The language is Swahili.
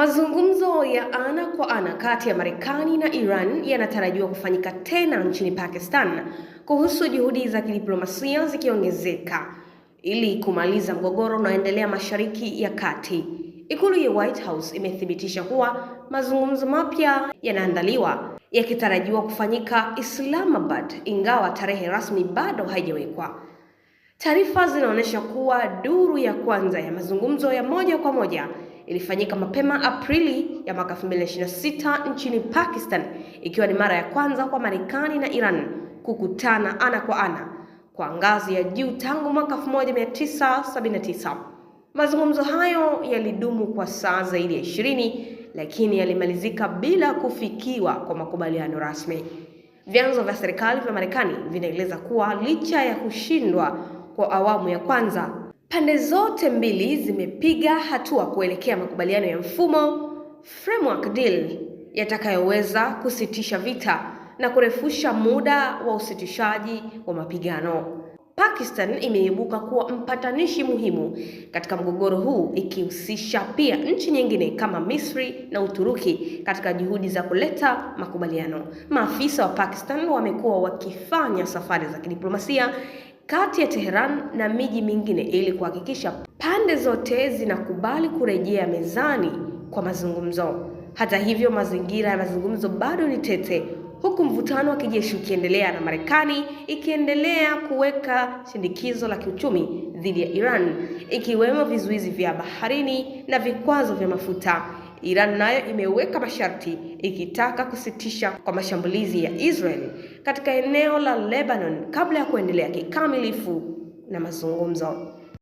Mazungumzo ya ana kwa ana kati ya Marekani na Iran yanatarajiwa kufanyika tena nchini Pakistan kuhusu juhudi za kidiplomasia zikiongezeka ili kumaliza mgogoro unaoendelea Mashariki ya Kati. Ikulu ya White House imethibitisha kuwa mazungumzo mapya yanaandaliwa yakitarajiwa kufanyika Islamabad, ingawa tarehe rasmi bado haijawekwa. Taarifa zinaonyesha kuwa duru ya kwanza ya mazungumzo ya moja kwa moja ilifanyika mapema Aprili ya mwaka 2026 nchini Pakistan, ikiwa ni mara ya kwanza kwa Marekani na Iran kukutana ana kwa ana kwa ngazi ya juu tangu mwaka 1979. Mazungumzo hayo yalidumu kwa saa zaidi ya 20, lakini yalimalizika bila kufikiwa kwa makubaliano rasmi. Vyanzo vya serikali vya Marekani vinaeleza kuwa licha ya kushindwa kwa awamu ya kwanza, pande zote mbili zimepiga hatua kuelekea makubaliano ya mfumo framework deal yatakayoweza kusitisha vita na kurefusha muda wa usitishaji wa mapigano. Pakistan imeibuka kuwa mpatanishi muhimu katika mgogoro huu, ikihusisha pia nchi nyingine kama Misri na Uturuki katika juhudi za kuleta makubaliano. Maafisa wa Pakistan wamekuwa wakifanya safari za kidiplomasia kati ya Tehran na miji mingine ili kuhakikisha pande zote zinakubali kurejea mezani kwa mazungumzo. Hata hivyo, mazingira ya mazungumzo bado ni tete, huku mvutano wa kijeshi ukiendelea na Marekani ikiendelea kuweka shinikizo la kiuchumi dhidi ya Iran, ikiwemo vizuizi vya baharini na vikwazo vya mafuta. Iran nayo imeweka masharti ikitaka kusitisha kwa mashambulizi ya Israel katika eneo la Lebanon kabla ya kuendelea kikamilifu na mazungumzo.